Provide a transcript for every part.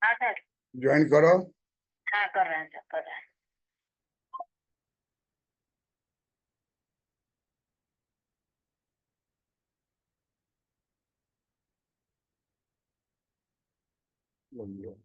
हाँ sir. Join करो। हाँ कर रहे हैं सर, कर रहे हैं। बोलो।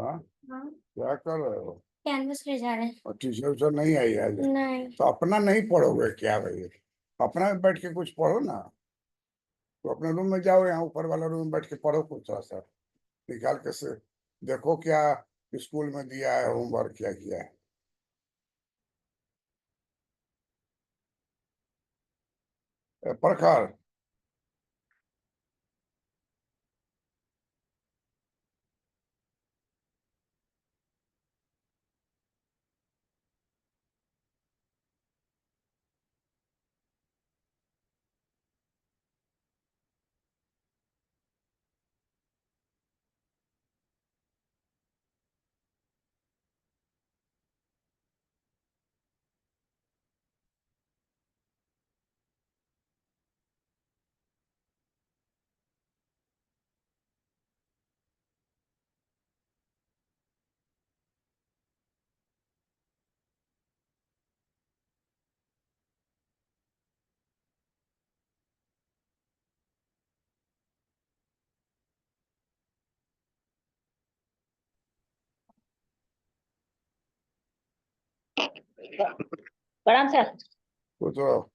हाँ, हाँ, क्या कर रहे हो? कैनवस ले जा रहे हैं। और टीचर तो नहीं आई आज? नहीं। तो अपना नहीं पढ़ोगे क्या भाई? अपना बैठ के कुछ पढ़ो ना। तो अपने रूम में जाओ, यहाँ ऊपर वाला रूम में बैठ के पढ़ो कुछ थोड़ा सा। निकाल के से देखो क्या स्कूल में दिया है, होमवर्क क्या किया है। प्रखर। प्रणाम सर। वो तो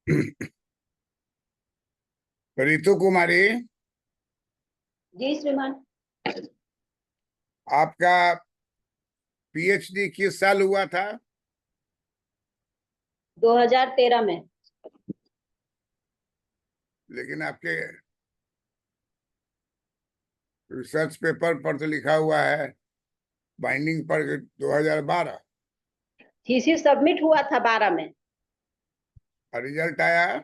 रितु कुमारी, जी श्रीमान। आपका पीएचडी किस साल हुआ था? 2013 में। लेकिन आपके रिसर्च पेपर पर तो लिखा हुआ है बाइंडिंग पर 2012। थीसिस सबमिट हुआ था 12 में। और रिजल्ट आया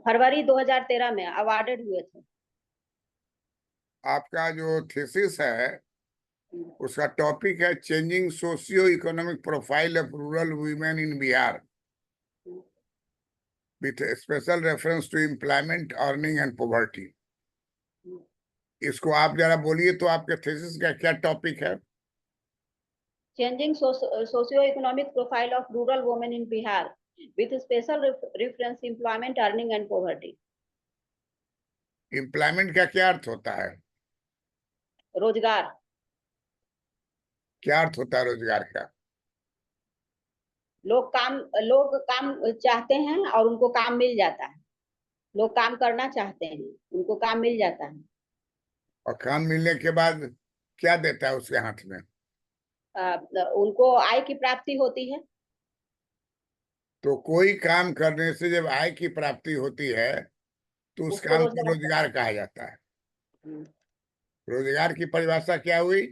फरवरी 2013 में अवार्डेड हुए थे। आपका जो थीसिस है उसका टॉपिक है changing socio economic profile of rural women in Bihar with special reference to employment, earning and poverty. इसको आप जरा बोलिए तो, आपके थीसिस का क्या टॉपिक है? Changing socio economic profile of rural women in Bihar with special reference employment, earning and poverty. Employment का क्या अर्थ होता है? रोजगार। क्या अर्थ होता है रोजगार का? लोग काम चाहते हैं और उनको काम मिल जाता है। लोग काम करना चाहते हैं, उनको काम मिल जाता है। और काम मिलने के बाद क्या देता है उसके हाथ में? उनको आय की प्राप्ति होती है। तो कोई काम करने से जब आय की प्राप्ति होती है तो उस उसको काम को रोजगार रोजगार कहा जाता है। हम्म। रोजगार की परिभाषा क्या हुई?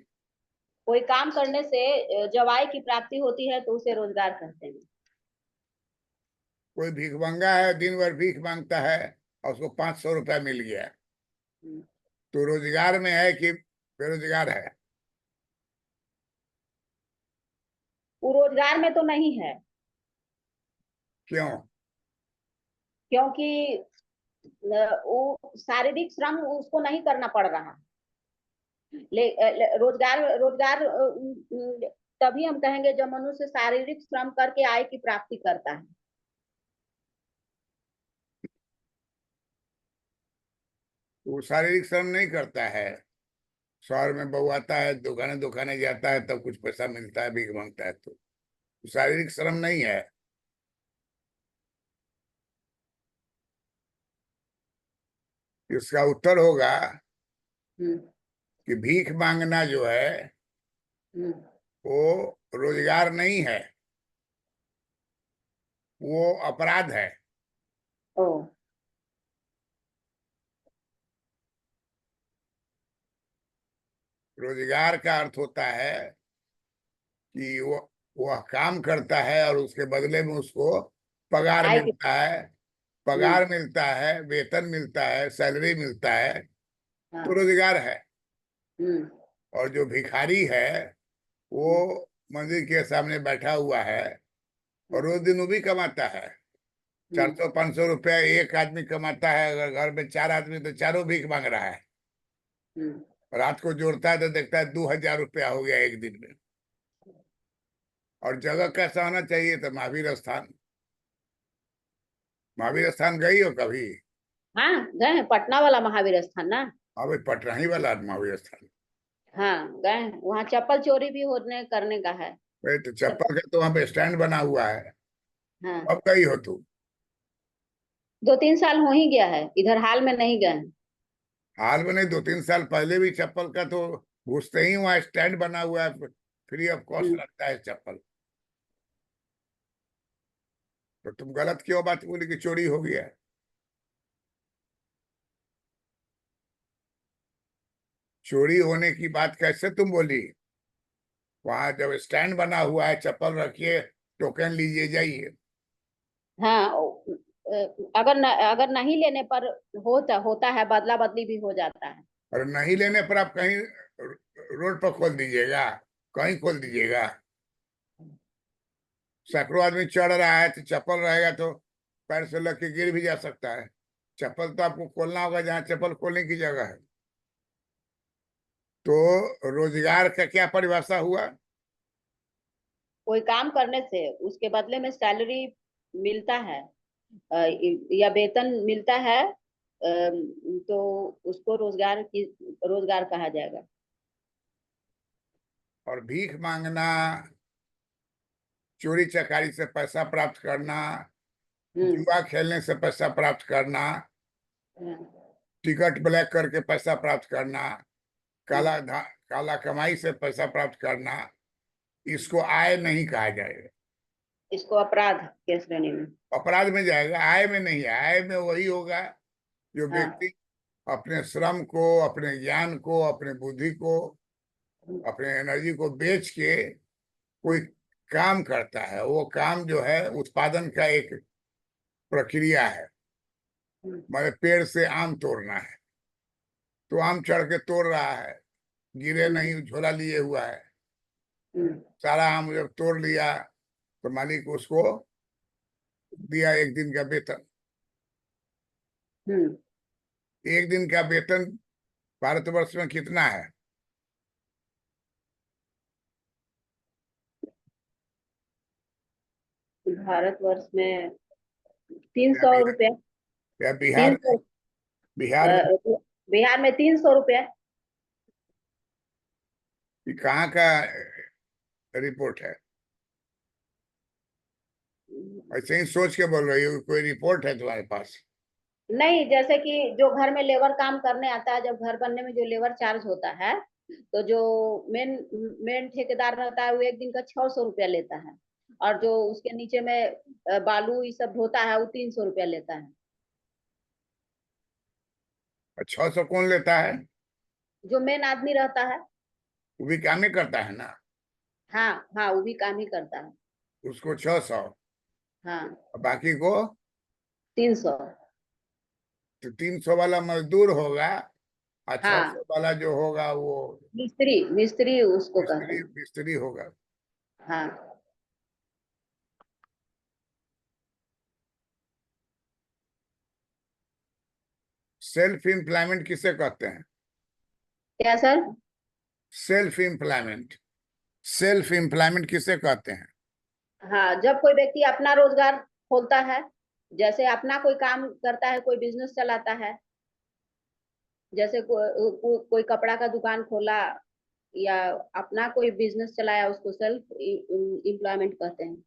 कोई काम करने से जब आय की प्राप्ति होती है तो उसे रोजगार कहते हैं। कोई भिखमंगा है, दिन भर भीख मांगता है और उसको 500 रुपया मिल गया, तो रोजगार में है कि बेरोजगार है? वो रोजगार में तो नहीं है, क्यों? क्योंकि वो शारीरिक श्रम उसको नहीं करना पड़ रहा। रोजगार रोजगार तभी हम कहेंगे जब मनुष्य शारीरिक श्रम करके आय की प्राप्ति करता है। वो शारीरिक श्रम नहीं करता है, शहर में बहू आता है, दुकाने दुकाने जाता है, तब कुछ पैसा मिलता है, भीख मांगता है, तो शारीरिक श्रम नहीं है। इसका उत्तर होगा हम्म। कि भीख मांगना जो है हम्म। वो रोजगार नहीं है, वो अपराध है। ओ। रोजगार का अर्थ होता है कि वह काम करता है और उसके बदले में उसको पगार आय की। मिलता है। हम्म। पगार मिलता है, वेतन मिलता है, सैलरी मिलता है, तो हाँ। रोजगार है। हम्म। और जो भिखारी है वो मंदिर के सामने बैठा हुआ है और रोज दिन वो भी कमाता है। 400-500 रुपया एक आदमी कमाता है, अगर घर में 4 आदमी तो चारों भीख मांग रहा है। हम्म। रात को जोड़ता है तो देखता है 2000 रुपया हो गया एक दिन में। और जगह कैसा होना चाहिए? तो महावीर स्थान। महावीर स्थान गई हो कभी? हाँ, गए हैं, पटना वाला महावीर स्थान ना। हाँ भाई, पटना ही वाला महावीर स्थान। हाँ गए हैं, वहाँ चप्पल चोरी भी होने करने का है। भाई तो चप्पल। चप्पल का तो वहां पे स्टैंड बना हुआ है। हाँ, अब गई हो तू? 2-3 साल हो ही गया है, इधर हाल में नहीं गए हैं। हाल में नहीं, 2-3 साल पहले भी चप्पल का तो घुसते ही वहां स्टैंड बना हुआ है, फ्री ऑफ कॉस्ट हम्म। लगता है चप्पल। तो तुम गलत क्यों बात बोली कि चोरी हो गया? चोरी होने की बात कैसे तुम बोली? वहां जब स्टैंड बना हुआ है, चप्पल रखिए, टोकन लीजिए, जाइए। हाँ, अगर नहीं लेने पर होता है, बदला बदली भी हो जाता है। और नहीं लेने पर आप कहीं रोड पर खोल दीजिएगा, कहीं खोल दीजिएगा। सैकड़ों आदमी चढ़ रहा है तो चप्पल रहेगा तो पैर से लग के गिर भी जा सकता है। चप्पल तो आपको खोलना होगा जहाँ चप्पल खोलने की जगह है। तो रोजगार का क्या परिभाषा हुआ? कोई काम करने से उसके बदले में सैलरी मिलता है, या वेतन मिलता है, तो उसको रोजगार कहा जाएगा। और भीख मांगना, चोरी चकारी से पैसा प्राप्त करना, जुआ खेलने से पैसा प्राप्त करना, टिकट ब्लैक करके पैसा प्राप्त करना, काला कमाई से पैसा प्राप्त करना, इसको आय नहीं कहा जाएगा। इसको अपराध के श्रेणी में, अपराध में जाएगा, आय में नहीं है। आय में वही होगा जो हाँ। व्यक्ति अपने श्रम को, अपने ज्ञान को, अपने बुद्धि को, अपने एनर्जी को बेच के कोई काम करता है। वो काम जो है उत्पादन का एक प्रक्रिया है। माने पेड़ से आम तोड़ना है तो आम चढ़ के तोड़ रहा है, गिरे नहीं, झोला लिए हुआ है। सारा आम जब तोड़ लिया तो मालिक उसको दिया 1 दिन का वेतन। 1 दिन का वेतन भारतवर्ष में कितना है? भारतवर्ष में 300 रुपया। या बिहार 300, बिहार में बिहार में 300 रुपया। कहाँ का रिपोर्ट है? ऐसे ही सोच के बोल रही हो? कोई रिपोर्ट है तुम्हारे पास? नहीं, जैसे कि जो घर में लेबर काम करने आता है, जब घर बनने में जो लेबर चार्ज होता है, तो जो मेन ठेकेदार रहता है वो 1 दिन का 600 रुपया लेता है, और जो उसके नीचे में बालू ये सब ढोता है वो 300 रुपया लेता है। 600 कौन लेता है? जो मेन आदमी रहता है। वो भी काम ही करता है ना। हाँ हाँ, वो भी काम ही करता है। उसको 600, हाँ, बाकी को 300। तो 300 वाला मजदूर होगा और हाँ, 600 वाला जो होगा वो मिस्त्री उसको कहते मिस्त्री हैं। मिस्त्री होगा। हाँ। सेल्फ एम्प्लॉयमेंट किसे कहते हैं? क्या sir? Self employment, self employment किसे कहते हैं? हाँ, जब कोई व्यक्ति अपना रोजगार खोलता है, जैसे अपना कोई काम करता है, कोई बिजनेस चलाता है, जैसे कोई कपड़ा का दुकान खोला या अपना कोई बिजनेस चलाया, उसको सेल्फ एम्प्लॉयमेंट कहते हैं।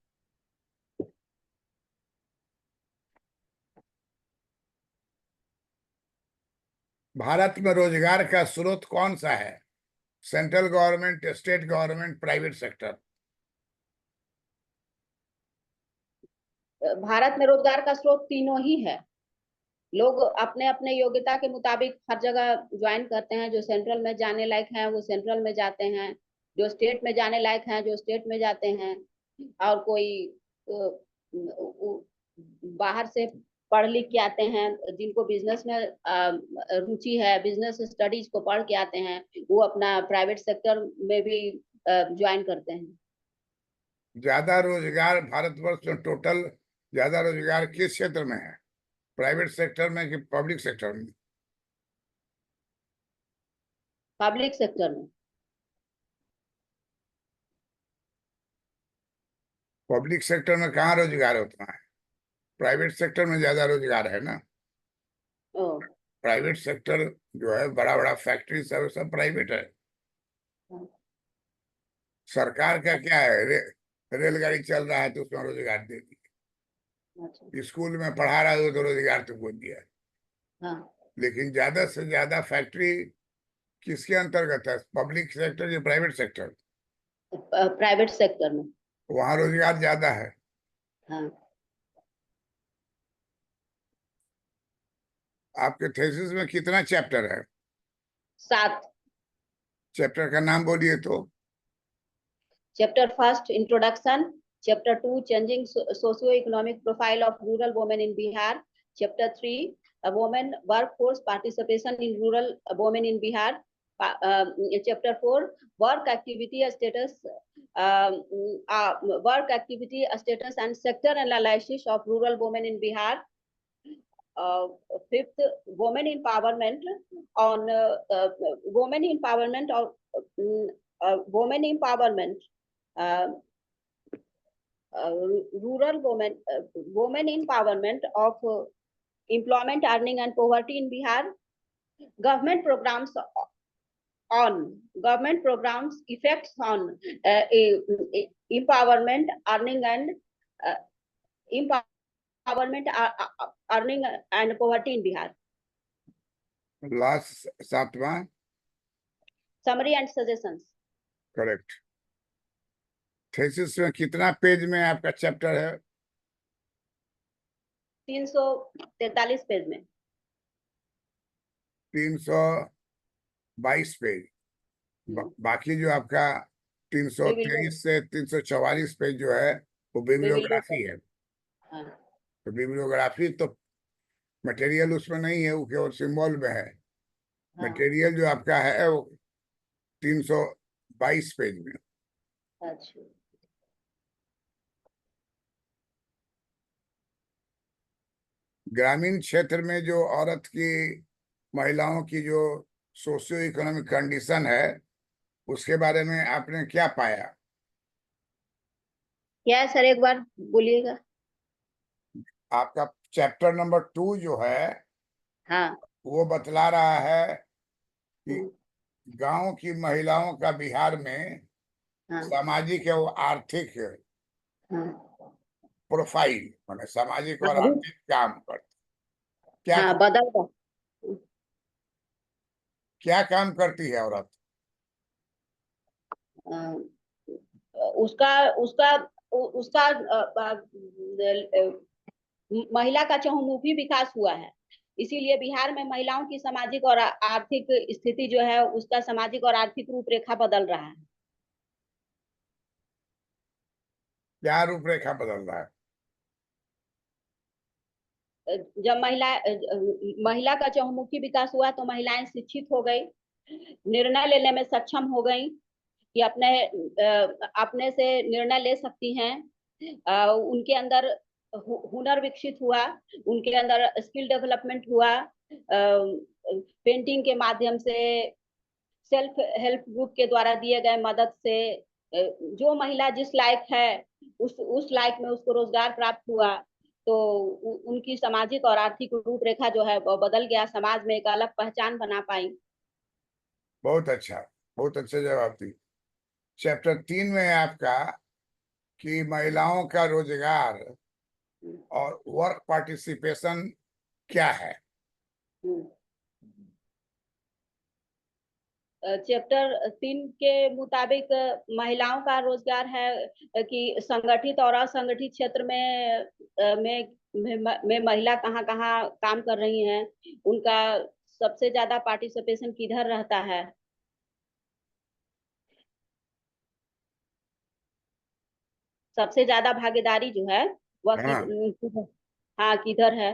भारत में रोजगार का स्रोत कौन सा है? Central government, state government, private sector? Bharat में रोजगार का स्रोत तीनों ही है। लोग अपने अपने योग्यता के मुताबिक हर जगह ज्वाइन करते हैं। जो सेंट्रल में जाने लायक हैं वो सेंट्रल में जाते हैं, जो स्टेट में जाने लायक हैं जो स्टेट में जाते हैं, और कोई बाहर से पढ़ लिख के आते हैं, जिनको बिजनेस में रुचि है, बिजनेस स्टडीज को पढ़ के आते हैं, वो अपना प्राइवेट सेक्टर में भी ज्वाइन करते हैं। ज्यादा रोजगार भारतवर्ष में टोटल ज्यादा रोजगार किस क्षेत्र में है? प्राइवेट सेक्टर में कि पब्लिक सेक्टर में? पब्लिक सेक्टर में। पब्लिक सेक्टर में कहाँ रोजगार होता है? प्राइवेट सेक्टर में ज्यादा रोजगार है ना। ओ, प्राइवेट सेक्टर जो है, बड़ा बड़ा फैक्ट्री सब प्राइवेट है। सरकार का क्या है? रेलगाड़ी चल रहा है तो उसमें रोजगार दे दी। अच्छा। स्कूल में पढ़ा रहा है तो रोजगार तुमको दिया। हाँ, लेकिन ज्यादा से ज्यादा फैक्ट्री किसके अंतर्गत है? पब्लिक सेक्टर या प्राइवेट सेक्टर? प्राइवेट सेक्टर में। वहां रोजगार ज्यादा है। हाँ। आपके थीसिस में कितना चैप्टर है? 7। चैप्टर का नाम बोलिए तो। Chapter 1 introduction, chapter 2 changing socio economic profile of rural women in Bihar, chapter 3 women workforce participation in rural women in Bihar, chapter 4 work activity status, work activity status and sector analysis of rural women in Bihar, 5th women empowerment on women empowerment or women empowerment, uh, rural women empowerment of employment, earning and poverty in Bihar, government programs effects on empowerment, earning and government earning and poverty in Bihar, last 7वां, summary and suggestions. Correct. Thesis में कितना page में आपका chapter है? 343 page में। 322 page. बाकी जो आपका 323 से 344 पेज जो है वो बिब्लियोग्राफी है। हाँ। तो बिब्लियोग्राफी तो मटेरियल उसमें नहीं है, वो केवल सिंबल में है। हाँ। मटेरियल जो आपका है वो 322 पेज में। अच्छा। ग्रामीण क्षेत्र में जो औरत की, महिलाओं की जो सोशियो इकोनॉमिक कंडीशन है, उसके बारे में आपने क्या पाया? क्या है सर, एक बार बोलिएगा। आपका चैप्टर नंबर 2 जो है हाँ। वो बतला रहा है कि हम्म, गांव की महिलाओं का बिहार में हाँ। सामाजिक एवं आर्थिक हाँ। प्रोफाइल, माने सामाजिक हाँ, और आर्थिक काम कर क्या हाँ, बदल गया। क्या काम करती है औरत? उसका उसका उसका महिला का चहुमुखी विकास हुआ है, इसीलिए बिहार में महिलाओं की सामाजिक और आर्थिक स्थिति जो है उसका सामाजिक और आर्थिक रूपरेखा बदल रहा है। क्या रूपरेखा बदल रहा है? जब महिला का चहुमुखी विकास हुआ तो महिलाएं शिक्षित हो गई, निर्णय लेने में सक्षम हो गई कि अपने से निर्णय ले सकती हैं। उनके अंदर हुनर विकसित हुआ, उनके अंदर स्किल डेवलपमेंट हुआ। पेंटिंग के माध्यम से, सेल्फ हेल्प ग्रुप के द्वारा दिए गए मदद से जो महिला जिस लायक है उस लायक में उसको रोजगार प्राप्त हुआ, तो उनकी सामाजिक और आर्थिक रूपरेखा जो है वो बदल गया, समाज में एक अलग पहचान बना पाई। बहुत अच्छा, बहुत अच्छा जवाब दी। चैप्टर 3 में है आपका कि महिलाओं का रोजगार और वर्क पार्टिसिपेशन क्या है? चैप्टर 3 के मुताबिक महिलाओं का रोजगार है कि संगठित और असंगठित क्षेत्र में महिला कहाँ कहाँ काम कर रही हैं, उनका सबसे ज्यादा पार्टिसिपेशन किधर रहता है, सबसे ज्यादा भागीदारी जो है वह हाँ, हाँ किधर है।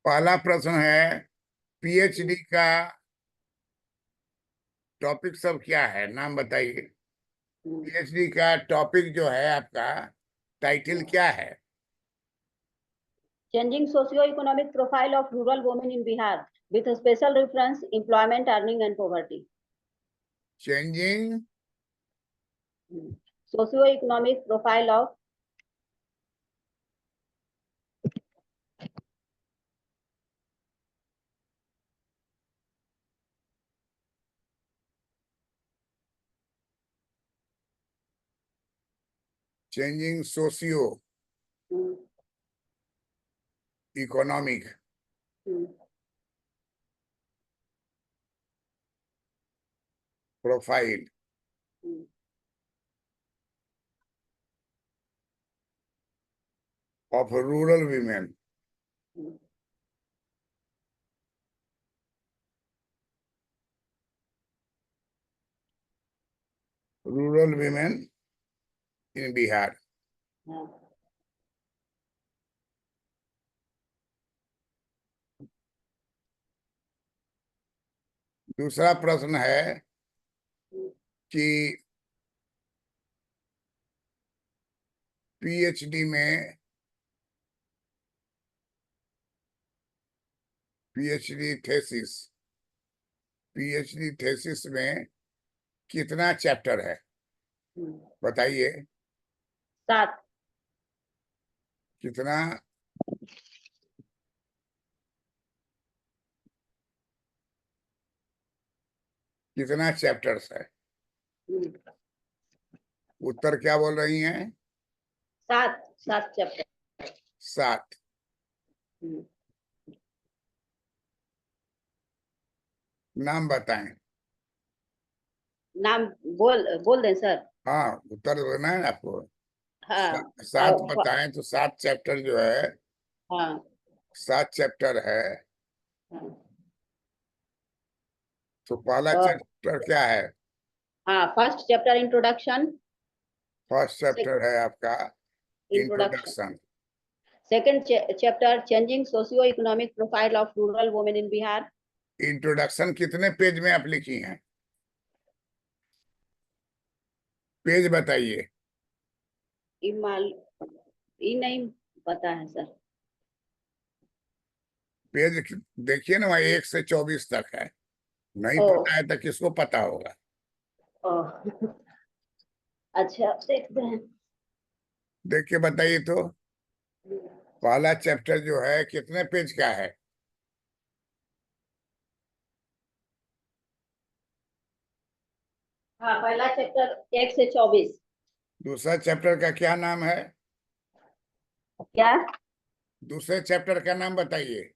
पहला प्रश्न है, पीएचडी का टॉपिक सब क्या है, नाम बताइए। पीएचडी का टॉपिक जो है आपका, टाइटल क्या है? Changing socio economic profile of rural women in Bihar with special reference employment earning and poverty. Changing socio economic profile of changing socio economic profile of rural women. Rural women in Bihar. हाँ, दूसरा प्रश्न है कि PhD में PhD thesis में कितना chapter है बताइए। 7 कितना? कितना चैप्टर्स है? उत्तर क्या बोल रही हैं? 7 चैप्टर। 7। नाम बताएं। नाम बोल दें सर। हाँ, उत्तर देना है आपको। हाँ 7 बताएं तो 7 चैप्टर जो है, हाँ 7 चैप्टर है। हाँ तो पहला चैप्टर क्या है? हाँ first chapter introduction. First chapter है आपका introduction. Second chapter changing socio economic profile of rural women in Bihar. Introduction कितने पेज में आप लिखी हैं? पेज बताइए। ये नहीं पता है सर। पेज देखिए ना, वहाँ 1 से 24 तक है। नहीं पता है तो किसको पता होगा? अच्छा देखते हैं। देख के बताइए तो। पहला चैप्टर जो है कितने पेज का है? हाँ पहला चैप्टर 1 से 24। दूसरा चैप्टर का क्या नाम है? क्या? दूसरे चैप्टर का नाम बताइए।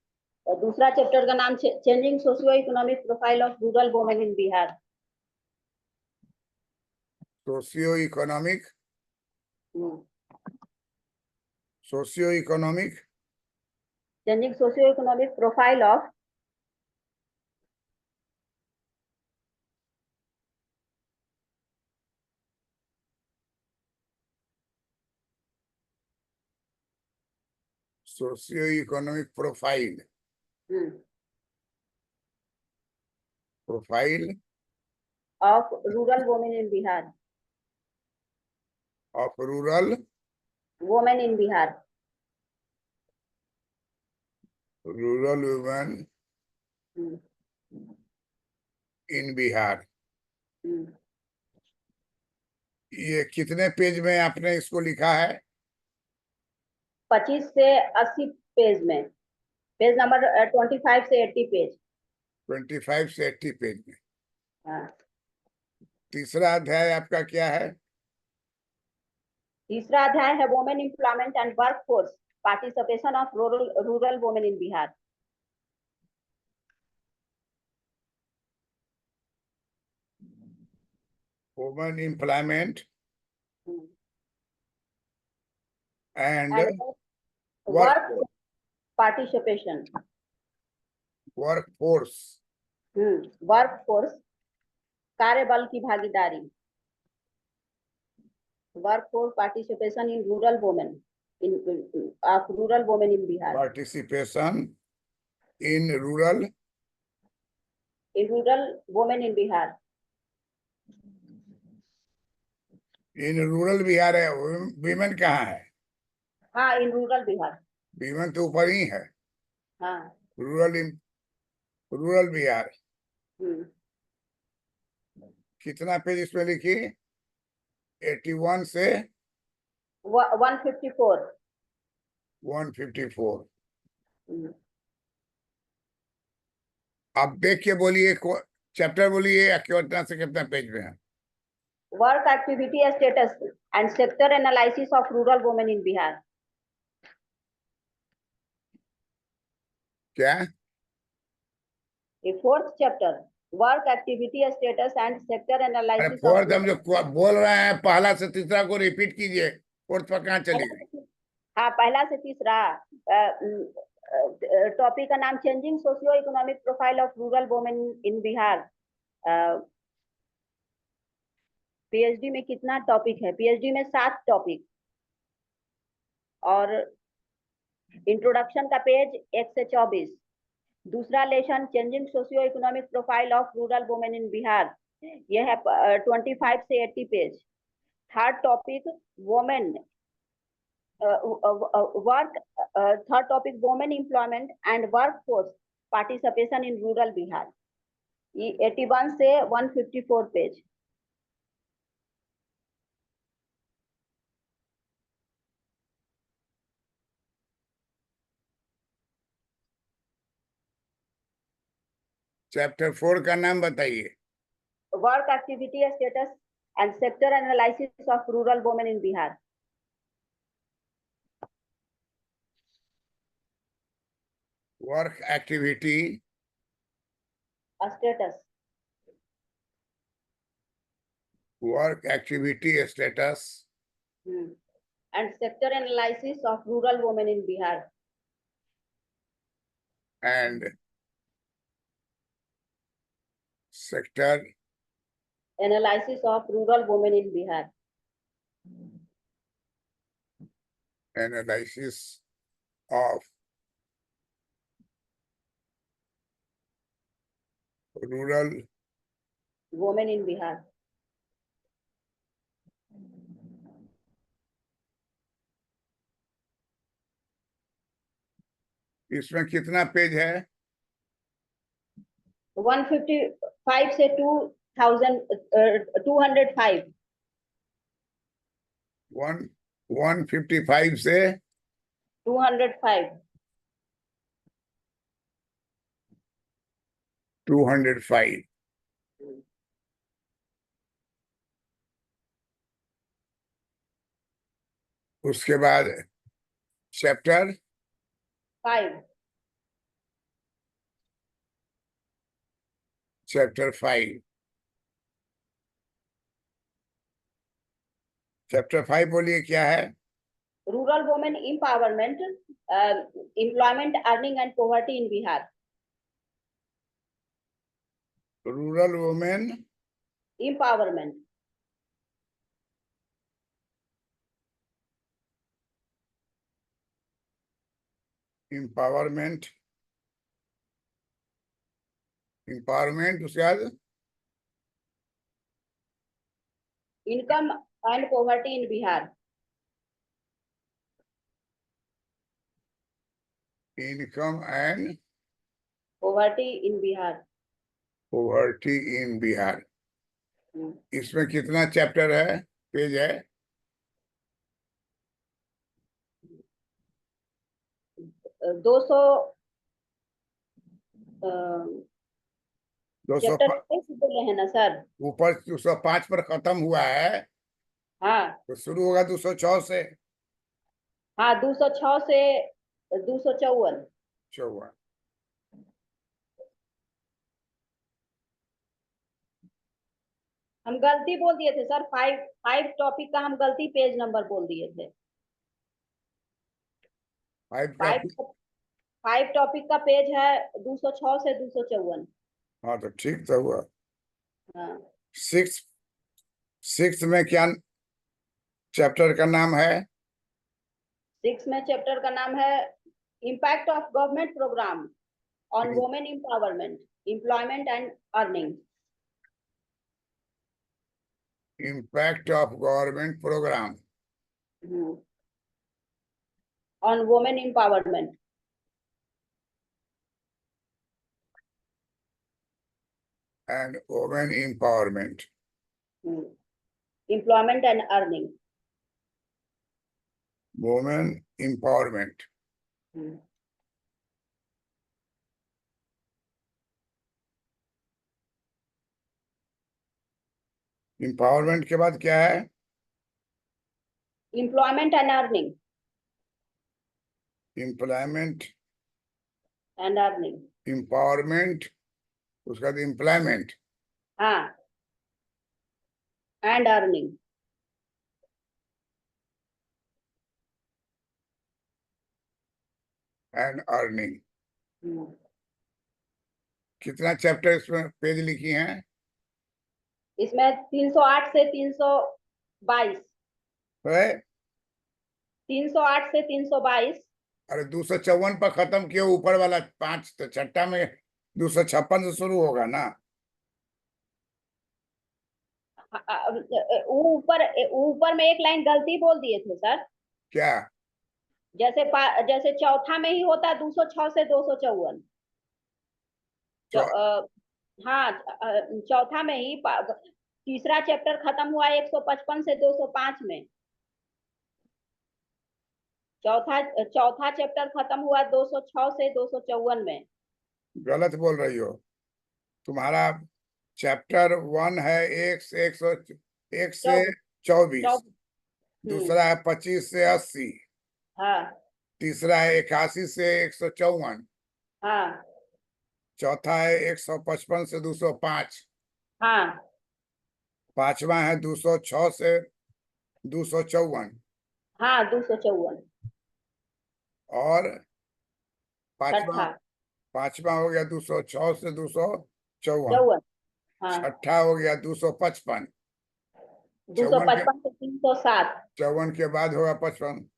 और दूसरा चैप्टर का नाम changing socio economic profile of rural women in Bihar. Socio economic changing socio economic profile of socio economic profile of rural women in Bihar. Of rural women in Bihar. Women in Bihar. ये कितने पेज में आपने इसको लिखा है? 25 से 80 पेज में। पेज नंबर 25 से 80 पेज। 25 से 80 पेज में। हाँ। तीसरा अध्याय आपका क्या है? तीसरा अध्याय है women employment and work force participation of rural women in Bihar. Women employment and work participation. Work force. Work force कार्यबल की भागीदारी। Work force participation in rural women of rural women in Bihar. Participation in rural women in Bihar. In rural Bihar है। Women कहाँ है? हाँ in rural Bihar. Women तो ऊपर ही है। हाँ रूरल बिहार। कितना पेज इसमें लिखी? 81 से 154। 154। आप देख के बोलिए, चैप्टर बोलिए या कितना से कितना पेज में है। Work activity status and sector analysis of rural women in Bihar. क्या? Fourth chapter work activity status and sector अरे एनालिसिस। फोर्थ हम जो बोल रहे हैं, पहला से तीसरा को रिपीट कीजिए। फोर्थ पर कहाँ चली गई? हाँ, पहला से तीसरा टॉपिक का नाम changing socio economic profile of rural women in Bihar. PhD में कितना टॉपिक है? पीएचडी में 7 टॉपिक, और इंट्रोडक्शन का पेज 1 से 24। दूसरा lesson changing socio economic profile of rural women in Bihar, यह है 25 से 80 page. Third topic women work, third topic women employment and workforce participation in rural Bihar, ये 81 से 154 पेज। चैप्टर 4 का नाम बताइए। Work activity status and sector analysis of rural women in Bihar. Work activity status status and sector analysis of rural women in Bihar. and sector Analysis of rural women in Bihar. analysis of rural Women in Bihar. इसमें कितना page है? 155 से 205। 155 से 205। 205। उसके बाद chapter 5। Chapter 5। Chapter 5 बोलिए क्या है? Rural women empowerment, employment, earning and poverty in Bihar. Rural women empowerment, empowerment उसके बाद income and poverty in Bihar. Income and poverty in Bihar. Poverty in Bihar. इसमें कितना चैप्टर है, पेज है? 200 200 चैप्टर बोले हैं ना सर? ऊपर 205 पर खत्म हुआ है, हाँ तो शुरू होगा 206 से। हाँ, 206 से 254। 54। हम गलती बोल दिए थे सर, 5 टॉपिक का हम गलती पेज नंबर बोल दिए थे। 5 टॉपिक का पेज है 206 से 254। हाँ तो ठीक तो हुआ। हाँ, 6 में क्या चैप्टर का नाम है? 6 में चैप्टर का नाम है impact of government programme on women empowerment, employment and earning. Impact of government programme on women empowerment and women empowerment, employment and earning. Women empowerment. Empowerment के बाद क्या है? Employment and earning. Employment and earning, empowerment, उसके बाद employment. हाँ, and earning. And earning. हम्म, कितना chapter इसमें पेज लिखी हैं? इसमें 308 से 322, है? 308 से 322। अरे 254 पर खत्म किए, ऊपर वाला 5 तो छठा में 256 से शुरू होगा ना। ऊपर ऊपर में एक लाइन गलती बोल दिए थे सर। क्या? जैसे चौथा में ही होता है 206 से 254। चौ- हाँ, चौथा में ही तीसरा चैप्टर खत्म हुआ 155 से 205 में। चौथा चौथा चैप्टर खत्म हुआ 206 से 254 में। गलत बोल रही हो। तुम्हारा चैप्टर 1 है 1 से 24, दूसरा है 25 से 80, हाँ तीसरा है 81 से 154, हाँ चौथा है 155 से 205, हाँ पांचवा है 206 से 254, हाँ 254। और पांचवा छठा पांचवा हो गया 206 से 254, 54। हाँ, छठा हो गया 255, 255 से 307। 54 के बाद होगा 55, हाँ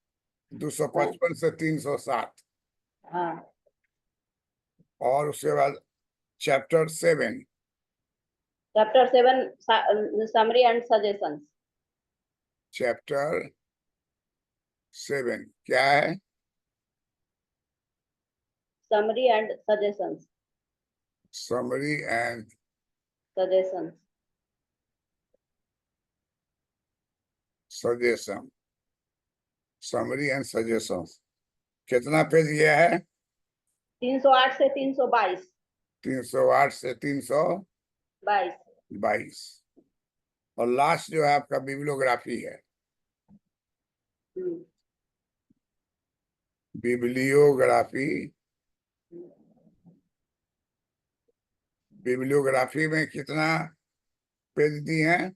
255 से 307, हाँ। और उसके बाद chapter 7। Chapter 7 summary and suggestions. Chapter 7 क्या है? Summary and suggestions. Summary and suggestions. Suggestion. Summary and suggestion. कितना पेज गया है? 308 से 322। 308 से 322, और लास्ट जो है आपका बिब्लियोग्राफी है। बिब्लियोग्राफी। बिब्लियोग्राफी में कितना पेज दी हैं?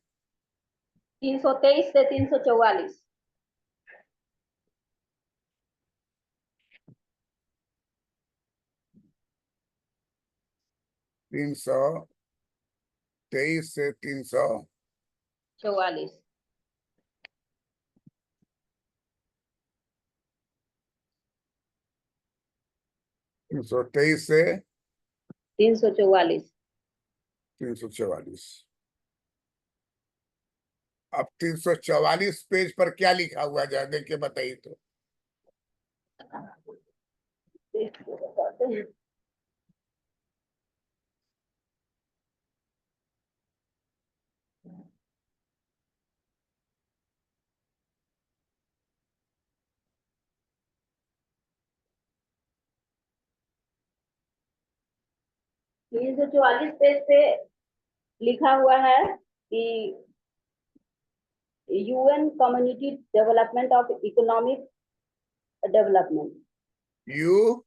323 से 344। 323 से 44। 323 से 344। 344। अब 344 पेज पर क्या लिखा हुआ है, देख के बताइए तो। तीन सौ 44 पेज पे लिखा हुआ है कि UN community development of economic development. U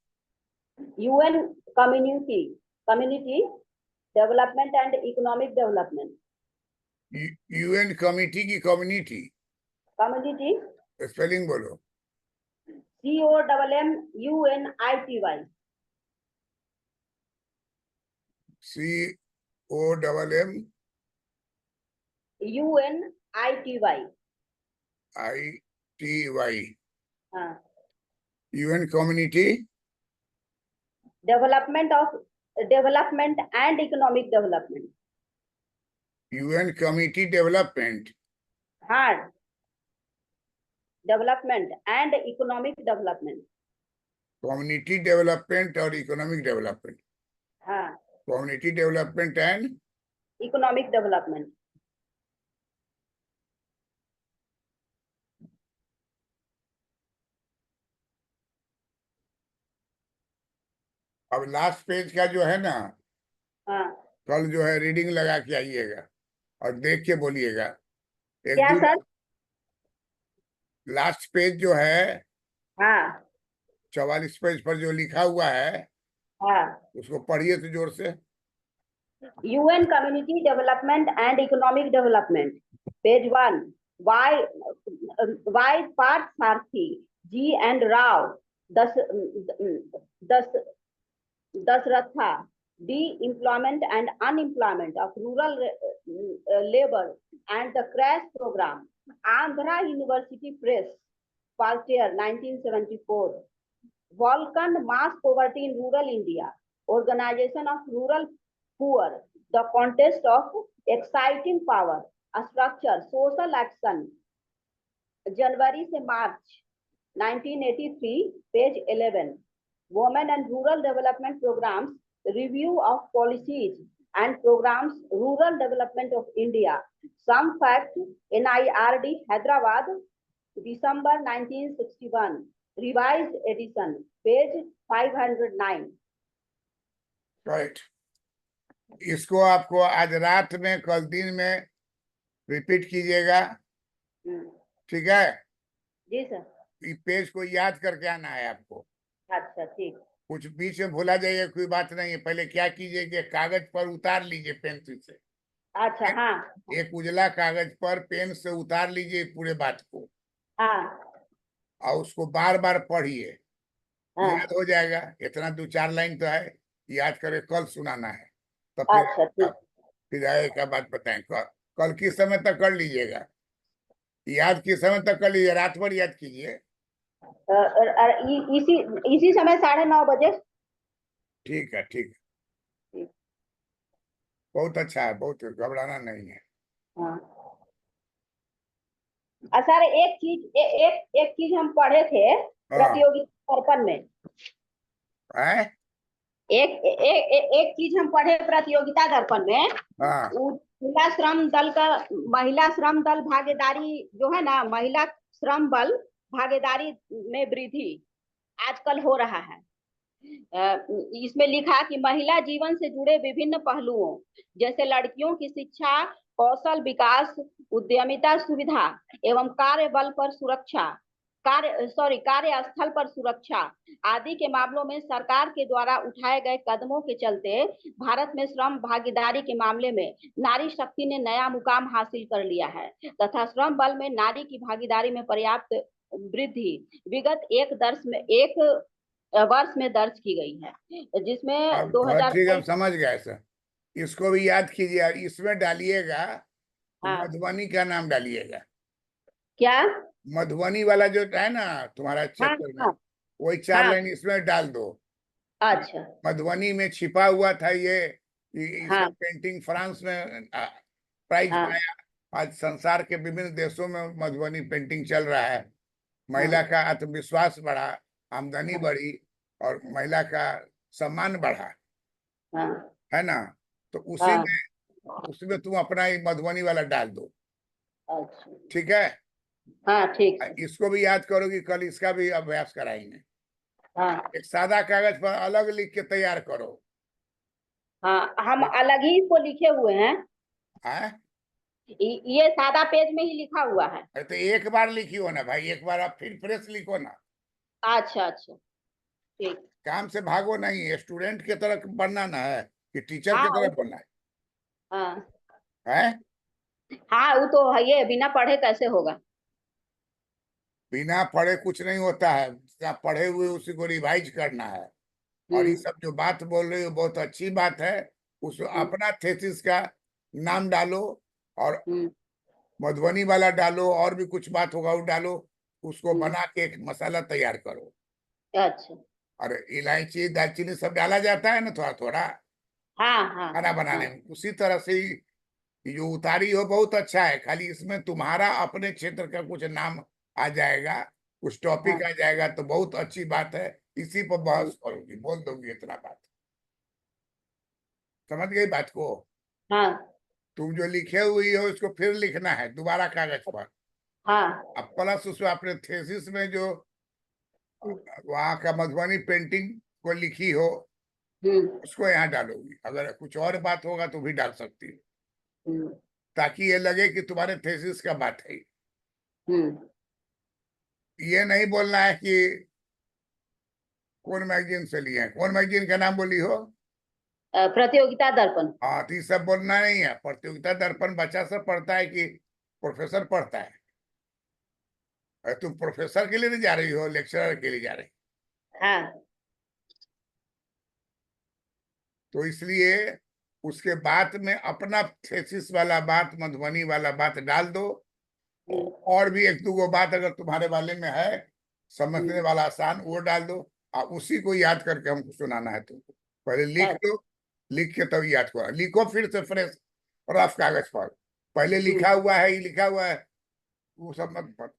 UN community development and economic development. UN committee की कम्युनिटी कम्युनिटी स्पेलिंग बोलो। COMMUNITY। COMMITY। हाँ, UN community development and economic development. UN committee development. हाँ, development and economic development. Community development और economic development. हाँ, community development and economic development. अब last page का जो है ना, हाँ, कल जो है रीडिंग लगा के आइएगा और देख के बोलिएगा। एक क्या दो सर? लास्ट पेज जो है, हाँ 44 पेज पर जो लिखा हुआ है, हाँ। उसको पढ़िए तो जोर से। UN community development and economic development, page 1। Y Partha Sarathi ji and Rao दस दस Dasratha, de-employment and unemployment of rural labor and the crash program. Andhra University Press, first year 1974. Vulcan mass poverty in rural India. Organization of rural poor. The contest of exciting power. A structure. Social action. जनवरी से मार्च 1983, page 11. Women and Rural Development Programs, Review of Policies and Programs, Rural Development of India. Some Fact, NIRD, Hyderabad, December 1961. Revised edition, page 509. Right, इसको आपको आज रात में कल दिन में repeat कीजिएगा, ठीक है? जी सर। ये पेज को याद करके आना है आपको। अच्छा ठीक। कुछ बीच में भूला जाइए कोई बात नहीं है। पहले क्या कीजिए कि कागज पर उतार लीजिए पेंसिल से। अच्छा हाँ। एक उजला कागज पर पेन से उतार लीजिए पूरे बात को। हाँ। और उसको बार बार पढ़िए, हाँ। याद हो जाएगा। इतना 2-4 लाइन तो है, याद करके कल सुनाना है। तो अच्छा ठीक। फिर आए क्या बात बताएं। कल किस समय तक कर लीजिएगा, याद किस समय तक कर लीजिए, रात भर याद कीजिए। इसी इसी समय 9:30 बजे। ठीक है, ठीक है, बहुत अच्छा है, बहुत घबराना नहीं है। हाँ। सर एक चीज हम पढ़े थे प्रतियोगिता दर्पण में। है? एक चीज हम पढ़े प्रतियोगिता दर्पण में। हाँ, महिला श्रम दल भागीदारी जो है ना, महिला श्रम बल भागीदारी में वृद्धि आजकल हो रहा है। इसमें लिखा कि महिला जीवन से जुड़े विभिन्न पहलुओं जैसे लड़कियों की शिक्षा, कौशल विकास, उद्यमिता सुविधा एवं कार्यस्थल पर सुरक्षा आदि के मामलों में सरकार के द्वारा उठाए गए कदमों के चलते भारत में श्रम भागीदारी के मामले में नारी शक्ति ने नया मुकाम हासिल कर लिया है तथा श्रम बल में नारी की भागीदारी में पर्याप्त वृद्धि विगत एक वर्ष में दर्ज की गई है, जिसमें 2000। ठीक है, हम समझ गए सर। इसको भी याद कीजिए, इसमें डालिएगा हाँ। मधुबनी का नाम डालिएगा। क्या? मधुबनी वाला जो है ना तुम्हारा हाँ चैप्टर में, हाँ वही 4 हाँ। लाइन इसमें डाल दो। अच्छा मधुबनी में छिपा हुआ था ये इसका हाँ पेंटिंग फ्रांस में प्राइज हाँ पाया। आज संसार के विभिन्न देशों में मधुबनी पेंटिंग चल रहा है। महिला हाँ का आत्मविश्वास बढ़ा, आमदनी हाँ बढ़ी और महिला का सम्मान बढ़ा, हाँ है ना? तो हाँ। उसमें तुम अपना ही मधुबनी वाला डाल दो, अच्छा ठीक है? हाँ ठीक है। इसको भी याद करोगी, कल इसका भी अभ्यास कराएंगे। हाँ एक सादा कागज पर अलग लिख के तैयार करो। हाँ, हम अलग ही इसको लिखे हुए हैं। है? ये सादा पेज में ही लिखा हुआ है। अरे तो एक बार लिखियो ना भाई, एक बार आप फिर फ्रेश लिखो ना। अच्छा अच्छा ठीक। काम से भागो नहीं, स्टूडेंट की तरह बनना ना है कि टीचर की हाँ तरह बनना हाँ है? हाँ, वो तो है, ये बिना पढ़े कैसे होगा। बिना पढ़े कुछ नहीं होता है, जितना पढ़े हुए उसी को रिवाइज करना है। और ये हम्म सब जो बात बोल रहे हो बहुत अच्छी बात है। उस हम्म अपना थेसिस का नाम डालो और हम्म। मधुबनी वाला डालो, और भी कुछ बात होगा वो डालो। उसको हम्म। बना के एक मसाला तैयार करो। अच्छा और इलायची दालचीनी सब डाला जाता है ना थोड़ा थोड़ा हाँ हाँ खाना बनाने हाँ में, उसी तरह से ही जो उतारी हो बहुत अच्छा है। खाली इसमें तुम्हारा अपने क्षेत्र का कुछ नाम आ जाएगा, कुछ टॉपिक हाँ। आ जाएगा तो बहुत अच्छी बात है। इसी पर हम्म। बहस करोगी, बोल दोगी इतना बात। समझ गई बात को? हाँ तुम जो लिखे हुई हो उसको फिर लिखना है दोबारा कागज पर। हाँ। अब प्लस उसमें अपने थेसिस में जो वहाँ का मधुबनी पेंटिंग को लिखी हो हम्म उसको यहाँ डालोगी। अगर कुछ और बात होगा तो भी डाल सकती हो, हम्म ताकि ये लगे कि तुम्हारे थेसिस का बात है। हम्म। ये नहीं बोलना है कि कौन मैगजीन से लिए हैं, कौन मैगजीन का नाम बोली हो? प्रतियोगिता दर्पण। हाँ, तो ये सब बोलना नहीं है। प्रतियोगिता दर्पण बच्चा सब पढ़ता है कि प्रोफेसर पढ़ता है? अरे तुम प्रोफेसर के लिए नहीं जा रही हो, लेक्चरर के लिए जा रही हाँ तो इसलिए उसके बात में अपना थेसिस वाला बात, मधुबनी वाला बात डाल दो। और भी एक दो गो बात अगर तुम्हारे वाले में है समझने वाला आसान, वो डाल दो। और उसी को याद करके हमको सुनाना है तुमको। पहले लिख बस। लो, लिख के तब याद करो, लिखो फिर से फ्रेश रफ कागज पर। पहले लिखा हुआ है, ये लिखा हुआ है, वो सब मत।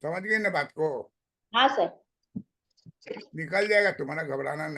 समझ गए ना बात को? हाँ सर। निकल जाएगा, तुम्हारा घबराना नहीं।